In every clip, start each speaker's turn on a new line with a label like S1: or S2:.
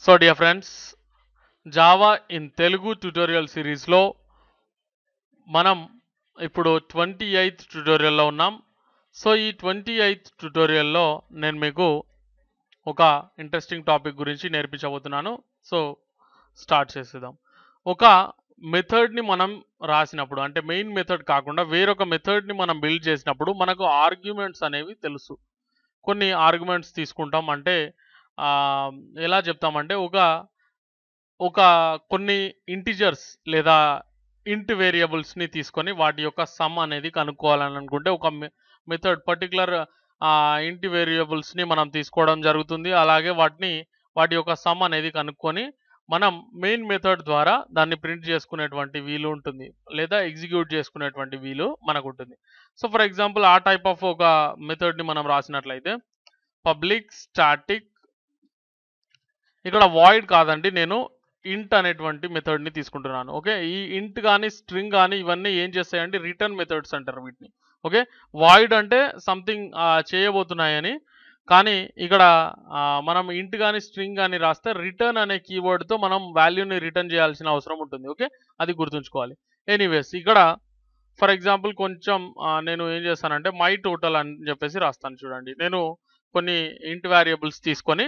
S1: So dear friends, Java in Telugu tutorial సిరీస్లో మనం ఇప్పుడు 28th ట్యుటోరియల్లో ఉన్నాం. సో ఈ 28th ట్యుటోరియల్లో నేను మీకు ఒక ఇంట్రెస్టింగ్ టాపిక్ గురించి నేర్పించబోతున్నాను. సో స్టార్ట్ చేసేద్దాం. ఒక మెథడ్ని మనం రాసినప్పుడు, అంటే మెయిన్ మెథడ్ కాకుండా వేరొక మెథడ్ని మనం బిల్డ్ చేసినప్పుడు మనకు ఆర్గ్యుమెంట్స్ అనేవి తెలుసు. కొన్ని ఆర్గ్యుమెంట్స్ తీసుకుంటాం. అంటే ఎలా చెప్తామంటే ఒక కొన్ని ఇంటిజర్స్ లేదా ఇంట్ వేరియబుల్స్ని తీసుకొని వాటి యొక్క సమ్ అనేది కనుక్కోవాలని అనుకుంటే ఒక మెథడ్ పర్టికులర్ ఇంటి వేరియబుల్స్ని మనం తీసుకోవడం జరుగుతుంది. అలాగే వాటి యొక్క సమ్ అనేది కనుక్కొని మనం మెయిన్ మెథడ్ ద్వారా దాన్ని ప్రింట్ చేసుకునేటువంటి వీలు ఉంటుంది, లేదా ఎగ్జిక్యూట్ చేసుకునేటువంటి వీలు మనకు ఉంటుంది. సో ఫర్ ఎగ్జాంపుల్ ఆ టైప్ ఆఫ్ ఒక మెథడ్ని మనం రాసినట్లయితే పబ్లిక్ స్టాటిక్, ఇక్కడ వాయిడ్ కాదండి, నేను ఇంట్ అనేటువంటి మెథడ్ని తీసుకుంటున్నాను. ఓకే, ఈ ఇంట్ కానీ స్ట్రింగ్ కానీ ఇవన్నీ ఏం చేస్తాయంటే రిటర్న్ మెథడ్స్ అంటారు వీటిని. ఓకే, వాయిడ్ అంటే సంథింగ్ చేయబోతున్నాయని, కానీ ఇక్కడ మనం ఇంట్ కానీ స్ట్రింగ్ కానీ రాస్తే రిటర్న్ అనే కీవర్డ్తో మనం వాల్యూని రిటర్న్ చేయాల్సిన అవసరం ఉంటుంది. ఓకే, అది గుర్తుంచుకోవాలి. ఎనీవేస్, ఇక్కడ ఫర్ ఎగ్జాంపుల్ కొంచెం నేను ఏం చేస్తానంటే మై టోటల్ అని చెప్పేసి రాస్తాను. చూడండి, నేను కొన్ని ఇంట్ వేరియబుల్స్ తీసుకొని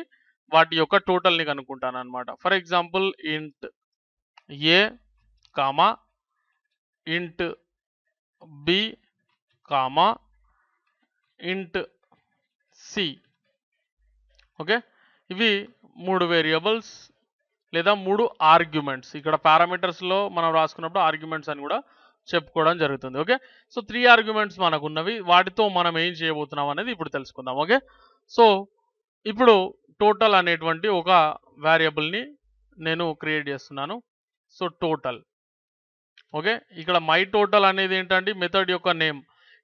S1: వాటి యొక్క టోటల్ని కనుక్కుంటాను అనమాట. ఫర్ ఎగ్జాంపుల్ ఇంట్ ఏ కామా ఇంట్ బి కామా ఇంట్ సి. ఓకే, ఇవి 3 వేరియబుల్స్ లేదా 3 ఆర్గ్యుమెంట్స్. ఇక్కడ పారామీటర్స్లో మనం రాసుకున్నప్పుడు ఆర్గ్యుమెంట్స్ అని కూడా చెప్పుకోవడం జరుగుతుంది. ఓకే, సో 3 ఆర్గ్యుమెంట్స్ మనకు ఉన్నవి. వాటితో మనం ఏం చేయబోతున్నాం అనేది ఇప్పుడు తెలుసుకుందాం. ఓకే, సో ఇప్పుడు టోటల్ అనేటువంటి ఒక వేరియబుల్ని నేను క్రియేట్ చేస్తున్నాను. So total. ఓకే, ఇక్కడ మై టోటల్ అనేది ఏంటంటే మెథడ్ యొక్క నేమ్.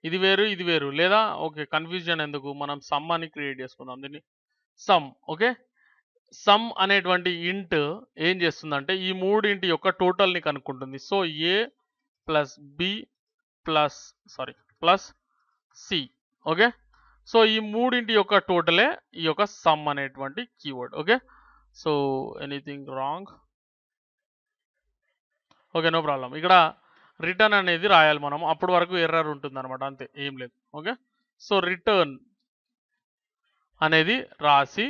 S1: ఇది వేరు ఇది వేరు, లేదా ఓకే కన్ఫ్యూజన్ ఎందుకు, మనం సమ్ అని క్రియేట్ చేసుకుందాం దీన్ని. సమ్. ఓకే, సమ్ అనేటువంటి ఇంట్ ఏం చేస్తుందంటే ఈ మూడింటి యొక్క టోటల్ని కనుక్కుంటుంది. So A plus B plus C. Okay, so ఈ మూడింటి యొక్క టోటలే ఈ యొక్క సమ్ అనేటువంటి keyword. Okay, so anything wrong? Okay, no problem. ఇక్కడ రిటర్న్ అనేది రాయాలి మనం, అప్పటి వరకు ఎర్రర్ ఉంటుంది అనమాట, అంతే, ఏం లేదు. ఓకే, సో రిటర్న్ అనేది రాసి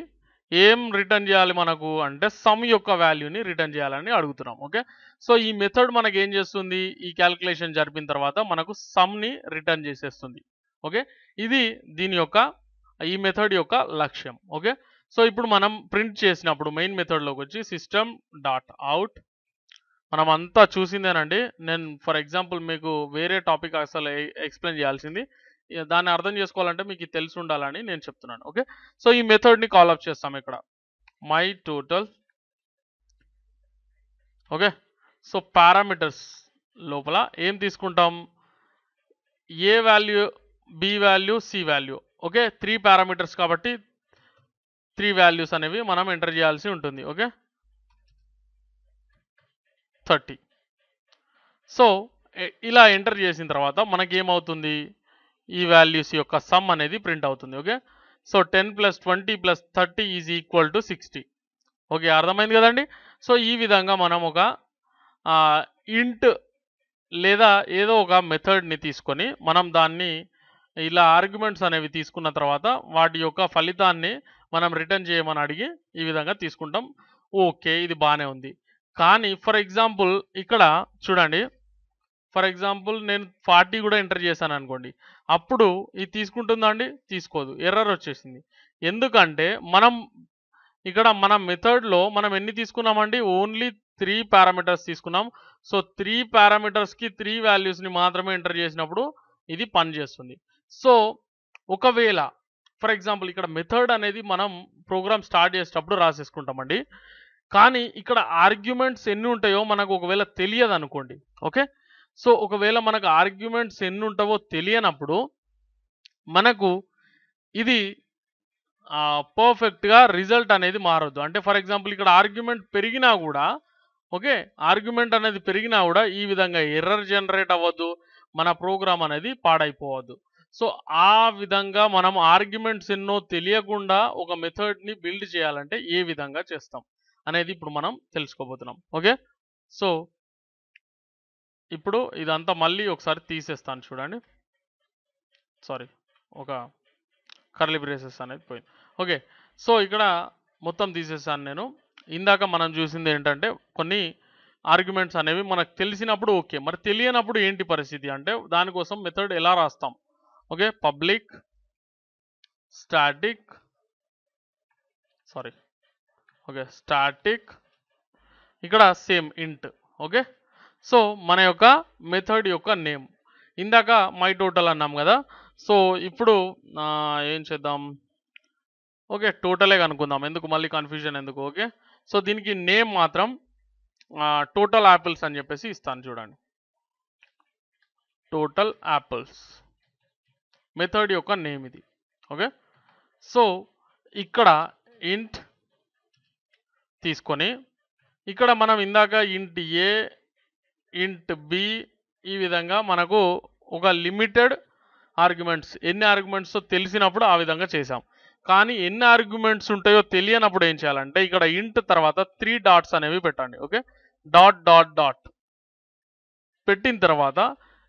S1: ఏం రిటర్న్ చేయాలి మనకు అంటే సమ్ యొక్క వాల్యూని రిటర్న్ చేయాలని అడుగుతున్నాం. ఓకే, సో ఈ మెథడ్ మనకి ఏం చేస్తుంది, ఈ క్యాలిక్యులేషన్ జరిపిన తర్వాత మనకు సమ్ని రిటర్న్ చేసేస్తుంది. ఓకే, ఇది ఈ మెథడ్ యొక్క లక్ష్యం. ఓకే, సో ఇప్పుడు మనం ప్రింట్ చేసినప్పుడు మెయిన్ మెథడ్లోకి వచ్చి సిస్టమ్ డాట్ అవుట్, మనం అంతా చూసిందేనండి. నేను ఫర్ ఎగ్జాంపుల్ మీకు వేరే టాపిక్ అసలు ఎక్స్ప్లెయిన్ చేయాల్సింది, దాన్ని అర్థం చేసుకోవాలంటే మీకు తెలిసి ఉండాలని నేను చెప్తున్నాను. ఓకే, సో ఈ మెథడ్ని కాల్ అప్ చేస్తాం ఇక్కడ my total. Okay, so parameters లోపల ఏం తీసుకుంటాం, A value, B value, C value. Okay, 3 parameters కాబట్టి 3 వాల్యూస్ అనేవి మనం ఎంటర్ చేయాల్సి ఉంటుంది. ఓకే, 30. సో ఇలా ఎంటర్ చేసిన తర్వాత మనకి ఏమవుతుంది, ఈ వాల్యూస్ యొక్క సమ్ అనేది ప్రింట్ అవుతుంది. Okay, so 10 + 20 + 30 = 60. ఓకే, అర్థమైంది కదండి. సో ఈ విధంగా మనం ఒక ఇంట్ లేదా ఏదో ఒక మెథడ్ని తీసుకొని మనం దాన్ని ఇలా ఆర్గ్యుమెంట్స్ అనేవి తీసుకున్న తర్వాత వాటి యొక్క ఫలితాన్ని మనం రిటర్న్ చేయమని అడిగి ఈ విధంగా తీసుకుంటాం. ఓకే, ఇది బాగానే ఉంది. కానీ ఫర్ ఎగ్జాంపుల్ ఇక్కడ చూడండి, ఫర్ ఎగ్జాంపుల్ నేను 40 కూడా ఎంటర్ చేశాను అనుకోండి, అప్పుడు ఇది తీసుకుంటుందా అండి? తీసుకోదు, ఎర్రర్ వచ్చేసింది. ఎందుకంటే ఇక్కడ మన మెథడ్లో మనం ఎన్ని తీసుకున్నామండి, ఓన్లీ 3 పారామీటర్స్ తీసుకున్నాం. సో 3 పారామీటర్స్కి 3 వాల్యూస్ని మాత్రమే ఎంటర్ చేసినప్పుడు ఇది పనిచేస్తుంది. సో ఒకవేళ ఫర్ ఎగ్జాంపుల్ ఇక్కడ మెథడ్ అనేది మనం ప్రోగ్రామ్ స్టార్ట్ చేసేటప్పుడు రాసేసుకుంటామండి, కానీ ఇక్కడ ఆర్గ్యుమెంట్స్ ఎన్ని ఉంటాయో మనకు ఒకవేళ తెలియదు అనుకోండి. ఓకే, సో ఒకవేళ మనకు ఆర్గ్యుమెంట్స్ ఎన్ని ఉంటావో తెలియనప్పుడు మనకు ఇది పర్ఫెక్ట్గా రిజల్ట్ అనేది మారదు. అంటే ఫర్ ఎగ్జాంపుల్ ఇక్కడ ఆర్గ్యుమెంట్ పెరిగినా కూడా, ఓకే, ఆర్గ్యుమెంట్ అనేది పెరిగినా కూడా ఈ విధంగా ఎర్రర్ జనరేట్ అవ్వద్దు, మన ప్రోగ్రామ్ అనేది పాడైపోవద్దు. సో ఆ విధంగా మనం ఆర్గ్యుమెంట్స్ ఎన్నో తెలియకుండా ఒక మెథడ్ని బిల్డ్ చేయాలంటే ఏ విధంగా చేస్తాం అనేది ఇప్పుడు మనం తెలుసుకోబోతున్నాం. ఓకే, సో ఇప్పుడు ఇదంతా మళ్ళీ ఒకసారి తీసేస్తాను చూడండి. సారీ, ఒక కర్లీ బ్రేసెస్ అనేది పోయింది. ఓకే, సో ఇక్కడ మొత్తం తీసేసాను నేను. ఇందాక మనం చూసింది ఏంటంటే కొన్ని ఆర్గ్యుమెంట్స్ అనేవి మనకు తెలిసినప్పుడు ఓకే, మరి తెలియనప్పుడు ఏంటి పరిస్థితి అంటే దానికోసం మెథడ్ ఎలా రాస్తాం. ఓకే, పబ్లిక్ స్టాటిక్ స్టాటిక్ ఇక్కడ సేమ్ ఇంట్. ఓకే, సో మన యొక్క మెథడ్ యొక్క నేమ్ ఇందాక మై టోటల్ అన్నాం కదా. సో ఇప్పుడు ఏం చేద్దాం, ఓకే టోటలే కనుక్కుందాం, ఎందుకు మళ్ళీ కన్ఫ్యూజన్ ఎందుకు. ఓకే, సో దీనికి నేమ్ మాత్రం టోటల్ యాపిల్స్ అని చెప్పేసి ఇస్తాను చూడండి. టోటల్ యాపిల్స్ మెథడ్ యొక్క నేమ్ ఇది. ఓకే, సో ఇక్కడ ఇంట్ తీసుకొని ఇక్కడ మనం ఇందాక ఇంట్ ఏ ఇంట్ బి ఈ విధంగా మనకు ఒక లిమిటెడ్ ఆర్గ్యుమెంట్స్ ఎన్ని ఆర్గ్యుమెంట్స్ తెలిసినప్పుడు ఆ విధంగా చేసాం. కానీ ఎన్ని ఆర్గ్యుమెంట్స్ ఉంటాయో తెలియనప్పుడు ఏం చేయాలంటే ఇక్కడ ఇంట్ తర్వాత 3 డాట్స్ అనేవి పెట్టండి. ఓకే, డాట్ డాట్ డాట్ పెట్టిన తర్వాత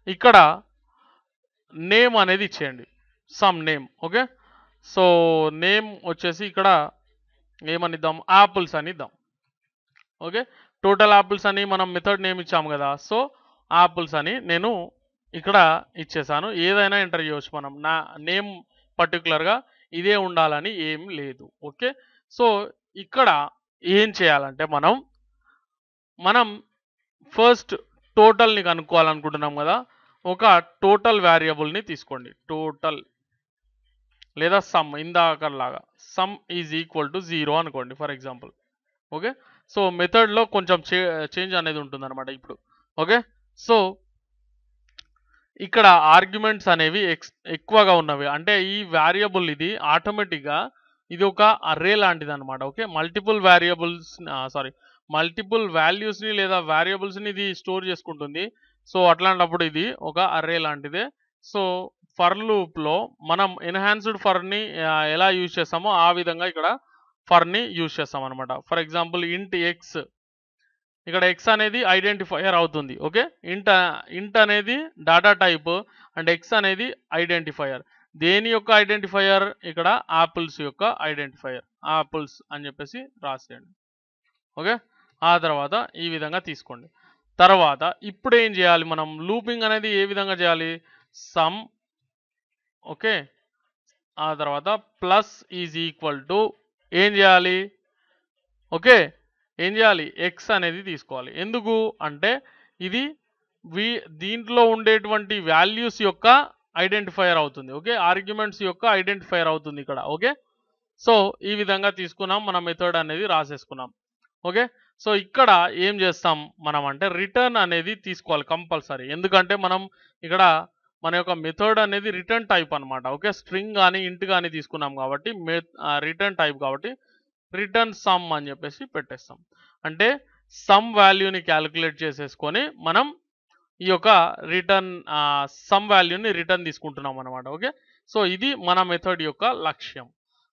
S1: ఇక్కడ నేమ్ అనేది ఇచ్చేయండి, some name. Okay, so name వచ్చేసి ఇక్కడ ఏమని ఇద్దాం, యాపిల్స్ అని ఇద్దాం. ఓకే, టోటల్ యాపిల్స్ అని మనం మెథడ్ నేమ్ ఇచ్చాము కదా, సో యాపిల్స్ అని నేను ఇక్కడ ఇచ్చేసాను. ఏదైనా ఎంటర్ చేయవచ్చు మనం, నా నేమ్ పర్టికులర్గా ఇదే ఉండాలని ఏం లేదు. ఓకే, సో ఇక్కడ ఏం చేయాలంటే మనం ఫస్ట్ టోటల్ని కనుక్కోవాలనుకుంటున్నాం కదా, ఒక టోటల్ వేరియబుల్ని తీసుకోండి. టోటల్ లేదా సమ్, ఇందాకలాగా సమ్ ఈజ్ ఈక్వల్ టు 0 అనుకోండి ఫర్ ఎగ్జాంపుల్. ఓకే, సో మెథడ్లో కొంచెం చేంజ్ అనేది ఉంటుంది అనమాట ఇప్పుడు. ఓకే, సో ఇక్కడ ఆర్గ్యుమెంట్స్ అనేవి ఎక్కువగా ఉన్నవి అంటే ఈ వేరియబుల్ ఇది ఆటోమేటిక్గా ఇది ఒక అర్రే లాంటిది అనమాట. ఓకే, మల్టిపుల్ వాల్యూస్ని లేదా వేరియబుల్స్ని ఇది స్టోర్ చేసుకుంటుంది. సో అట్లాంటప్పుడు ఇది ఒక అర్రే లాంటిదే. సో ఫర్ లూప్లో మనం ఎన్హాన్స్డ్ ఫర్ని ఎలా యూజ్ చేస్తామో ఆ విధంగా ఇక్కడ ఫర్ని యూజ్ చేస్తాం అనమాట. ఫర్ ఎగ్జాంపుల్ ఇంట్ ఎక్స్, ఇక్కడ ఎక్స్ అనేది ఐడెంటిఫైయర్ అవుతుంది. ఓకే, ఇంట్ అనేది డాటా టైప్ అండ్ ఎక్స్ అనేది ఐడెంటిఫైయర్. దేని యొక్క ఐడెంటిఫైయర్, ఇక్కడ యాపిల్స్ యొక్క ఐడెంటిఫైయర్, యాపిల్స్ అని చెప్పేసి రాసేయండి. ఓకే, ఆ తర్వాత ఈ విధంగా తీసుకోండి. తర్వాత ఇప్పుడు ఏం చేయాలి, మనం లూపింగ్ అనేది ఏ విధంగా చేయాలి, సమ్. ఓకే, ఆ తర్వాత ప్లస్ ఈజ్ ఈక్వల్ టు ఏం చేయాలి, ఓకే ఏం చేయాలి, ఎక్స్ అనేది తీసుకోవాలి. ఎందుకు అంటే ఇది దీంట్లో ఉండేటువంటి వాల్యూస్ యొక్క ఐడెంటిఫైయర్ అవుతుంది. ఓకే, ఆర్గ్యుమెంట్స్ యొక్క ఐడెంటిఫైయర్ అవుతుంది ఇక్కడ. ఓకే, సో ఈ విధంగా తీసుకున్నాం, మన మెథడ్ అనేది రాసేసుకున్నాం. ఓకే, సో ఇక్కడ ఏం చేస్తాం మనం అంటే రిటర్న్ అనేది తీసుకోవాలి కంపల్సరీ, ఎందుకంటే మనం ఇక్కడ మన యొక్క మెథడ్ అనేది రిటర్న్ టైప్ అనమాట. ఓకే, స్ట్రింగ్ కానీ ఇంట్ కానీ తీసుకున్నాం కాబట్టి రిటర్న్ టైప్ కాబట్టి రిటర్న్ సమ్ అని చెప్పేసి పెట్టేస్తాం. అంటే సమ్ వాల్యూని క్యాలిక్యులేట్ చేసేసుకొని మనం ఈ యొక్క రిటర్న్ సమ్ వాల్యూని రిటర్న్ తీసుకుంటున్నాం అనమాట. ఓకే, సో ఇది మన మెథడ్ యొక్క లక్ష్యం.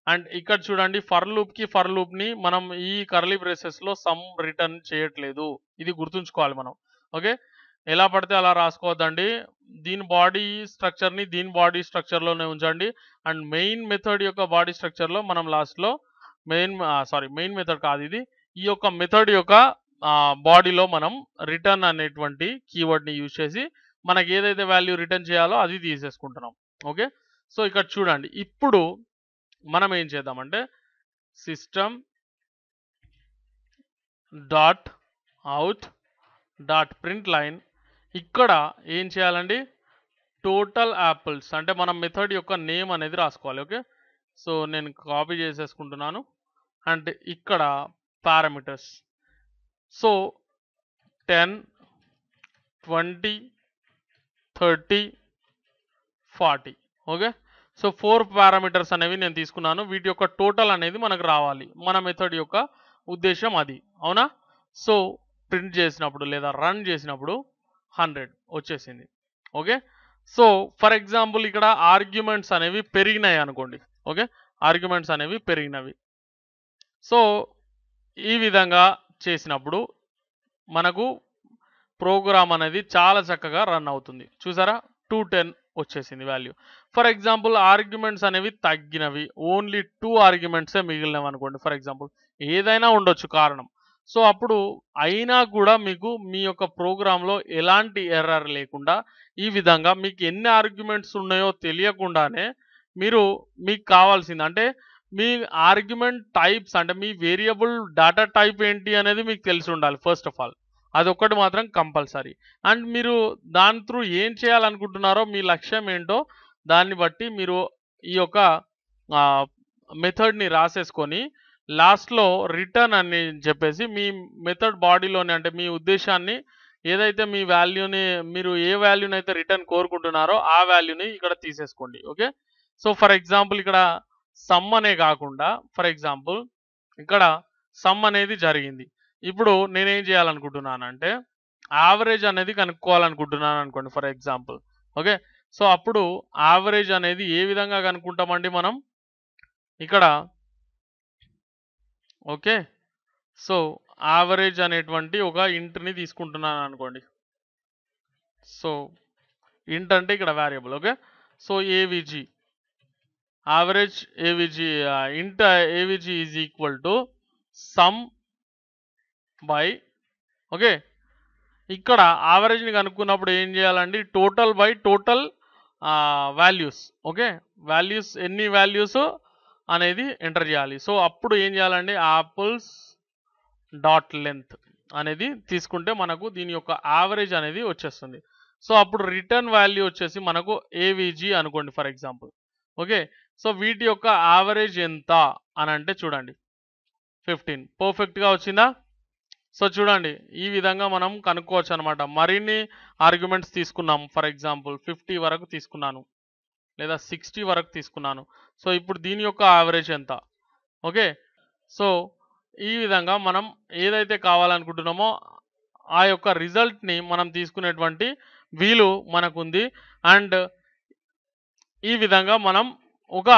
S1: అండ్ ఇక్కడ చూడండి ఫర్ లూప్ని మనం ఈ కర్లీ బ్రేసెస్లో సమ్ రిటర్న్ చేయట్లేదు, ఇది గుర్తుంచుకోవాలి మనం. ఓకే, ఎలా పడితే అలా రాసుకోవద్దండి, దీని బాడీ స్ట్రక్చర్ని దీని బాడీ స్ట్రక్చర్లోనే ఉంచండి. అండ్ మెయిన్ మెథడ్ యొక్క బాడీ స్ట్రక్చర్లో మనం లాస్ట్లో మెయిన్ మెథడ్ కాదు ఇది, ఈ యొక్క మెథడ్ యొక్క బాడీలో మనం రిటర్న్ అనేటువంటి కీవర్డ్ని యూజ్ చేసి మనకి ఏదైతే వాల్యూ రిటర్న్ చేయాలో అది తీసేసుకుంటున్నాం. ఓకే, సో ఇక్కడ చూడండి ఇప్పుడు మనం ఏం చేద్దామంటే system dot out dot print line ఇక్కడ ఏం చేయాలండి, టోటల్ యాపిల్స్ అంటే మనం మెథడ్ యొక్క నేమ్ అనేది రాసుకోవాలి. ఓకే, సో నేను కాపీ చేసేసుకుంటున్నాను. అండ్ ఇక్కడ parameters, so 10 20 30 40. Okay, so 4 parameters అనేవి నేను తీసుకున్నాను, వీటి యొక్క టోటల్ అనేది మనకు రావాలి, మన మెథడ్ యొక్క ఉద్దేశం అది, అవునా. సో ప్రింట్ చేసినప్పుడు లేదా రన్ చేసినప్పుడు 100 వచ్చేసింది. ఓకే, సో ఫర్ ఎగ్జాంపుల్ ఇక్కడ ఆర్గ్యుమెంట్స్ అనేవి పెరిగినాయి అనుకోండి. ఓకే, ఆర్గ్యుమెంట్స్ అనేవి పెరిగినవి, సో ఈ విధంగా చేసినప్పుడు మనకు ప్రోగ్రామ్ అనేది చాలా చక్కగా రన్ అవుతుంది. చూసారా 210 వచ్చేసింది వాల్యూ. ఫర్ ఎగ్జాంపుల్ ఆర్గ్యుమెంట్స్ అనేవి తగ్గినవి, ఓన్లీ 2 ఆర్గ్యుమెంట్సే మిగిలినవి అనుకోండి. ఫర్ ఎగ్జాంపుల్ ఏదైనా ఉండొచ్చు కారణం. సో అప్పుడు అయినా కూడా మీకు మీ యొక్క ప్రోగ్రాంలో ఎలాంటి ఎర్రర్ లేకుండా ఈ విధంగా మీకు ఎన్ని ఆర్గ్యుమెంట్స్ ఉన్నాయో తెలియకుండానే మీరు మీకు కావాల్సింది అంటే మీ ఆర్గ్యుమెంట్ టైప్స్ అంటే మీ వేరియబుల్ డేటా టైప్ ఏంటి అనేది మీకు తెలిసి ఉండాలి ఫస్ట్ ఆఫ్ ఆల్. అదొక్కటి మాత్రం కంపల్సరీ. అండ్ మీరు దాని త్రూ ఏం చేయాలనుకుంటున్నారో మీ లక్ష్యం ఏంటో దాన్ని బట్టి మీరు ఈ యొక్క మెథడ్ని రాసేసుకొని లాస్ట్లో రిటర్న్ అని చెప్పేసి మీ మెథడ్ బాడీలోనే అంటే మీ ఉద్దేశాన్ని ఏదైతే మీ వాల్యూని మీరు ఏ వాల్యూని అయితే రిటర్న్ కోరుకుంటున్నారో ఆ వాల్యూని ఇక్కడ తీసేసుకోండి. ఓకే. సో ఫర్ ఎగ్జాంపుల్ ఇక్కడ సమ్ అనే కాకుండా ఫర్ ఎగ్జాంపుల్ ఇక్కడ సమ్ అనేది జరిగింది. ఇప్పుడు నేనేం చేయాలనుకుంటున్నానంటే యావరేజ్ అనేది కనుక్కోవాలనుకుంటున్నాను అనుకోండి ఫర్ ఎగ్జాంపుల్. ఓకే. సో అప్పుడు యావరేజ్ అనేది ఏ విధంగా కనుక్కుంటామండి మనం ఇక్కడ. ఓకే. సో యావరేజ్ అనేటువంటి ఒక ఇంట్ని తీసుకుంటున్నాను అనుకోండి. సో ఇంట్ అంటే ఇక్కడ variable. Okay. So AVG average AVG int AVG is equal to sum by. Okay. ఇక్కడ యావరేజ్ని కనుక్కున్నప్పుడు ఏం చేయాలండి total by total values. Okay. Values ఎన్ని వాల్యూస్ అనేది ఎంటర్ చేయాలి. సో అప్పుడు ఏం చేయాలండి యాపిల్స్ డాట్ లెంత్ అనేది తీసుకుంటే మనకు దీని యొక్క యావరేజ్ అనేది వచ్చేస్తుంది. సో అప్పుడు రిటర్న్ వాల్యూ వచ్చేసి మనకు ఏవిజీ అనుకోండి ఫర్ ఎగ్జాంపుల్. ఓకే. సో వీటి యొక్క యావరేజ్ ఎంత అని అంటే చూడండి 15 పర్ఫెక్ట్గా వచ్చిందా. సో చూడండి ఈ విధంగా మనం కనుక్కోవచ్చు అనమాట. మరిన్ని ఆర్గ్యుమెంట్స్ తీసుకున్నాం ఫర్ ఎగ్జాంపుల్ 50 వరకు తీసుకున్నాను లేదా 60 వరకు తీసుకున్నాను. సో ఇప్పుడు దీని యొక్క యావరేజ్ ఎంత. ఓకే. సో ఈ విధంగా మనం ఏదైతే కావాలనుకుంటున్నామో ఆ యొక్క రిజల్ట్ని మనం తీసుకునేటువంటి వీలు మనకుంది. అండ్ ఈ విధంగా మనం ఒక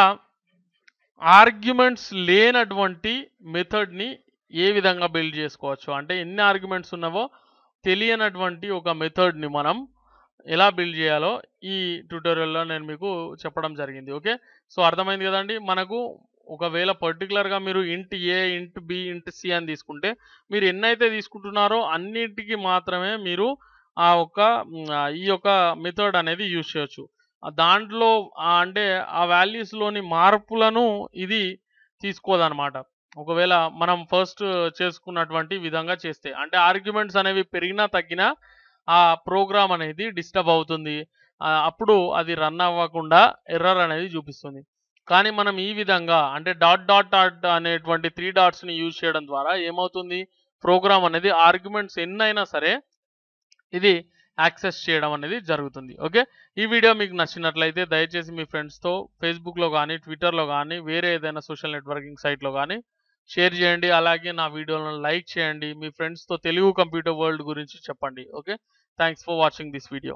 S1: ఆర్గ్యుమెంట్స్ లేనటువంటి మెథడ్ని ఏ విధంగా బిల్డ్ చేసుకోవచ్చు అంటే ఎన్ని ఆర్గ్యుమెంట్స్ ఉన్నావో తెలియనటువంటి ఒక మెథడ్ని మనం ఎలా బిల్డ్ చేయాలో ఈ ట్యూటోరియల్లో నేను మీకు చెప్పడం జరిగింది. ఓకే. సో అర్థమైంది కదండి. మనకు ఒకవేళ పర్టికులర్గా మీరు ఇంట్ ఏ ఇంట్ బి ఇంట్ సి అని తీసుకుంటే మీరు ఎన్నైతే తీసుకుంటున్నారో అన్నిటికీ మాత్రమే మీరు ఈ యొక్క మెథడ్ అనేది యూజ్ చేయొచ్చు. దాంట్లో అంటే ఆ వాల్యూస్లోని మార్పులను ఇది తీసుకోదన్నమాట. ఒకవేళ మనం ఫస్ట్ చేసుకున్నటువంటి విధంగా చేస్తే అంటే ఆర్గ్యుమెంట్స్ అనేవి పెరిగినా తగ్గినా ఆ ప్రోగ్రామ్ అనేది డిస్టర్బ్ అవుతుంది. అప్పుడు అది రన్ అవ్వకుండా ఎర్రర్ అనేది చూపిస్తుంది. కానీ మనం ఈ విధంగా అంటే డాట్ డాట్ డాట్ అనేటువంటి 3 డాట్స్ని యూజ్ చేయడం ద్వారా ఏమవుతుంది ప్రోగ్రామ్ అనేది ఆర్గ్యుమెంట్స్ ఎన్నైనా సరే ఇది యాక్సెస్ చేయడం అనేది జరుగుతుంది. ఓకే. ఈ వీడియో మీకు నచ్చినట్లయితే దయచేసి మీ ఫ్రెండ్స్తో ఫేస్బుక్లో కానీ ట్విట్టర్లో కానీ వేరే ఏదైనా సోషల్ నెట్వర్కింగ్ సైట్లో కానీ షేర్ చేయండి. అలాగే నా వీడియోలను లైక్ చేయండి. మీ ఫ్రెండ్స్తో తెలుగు కంప్యూటర్ వరల్డ్ గురించి చెప్పండి. Okay. Thanks for watching this video.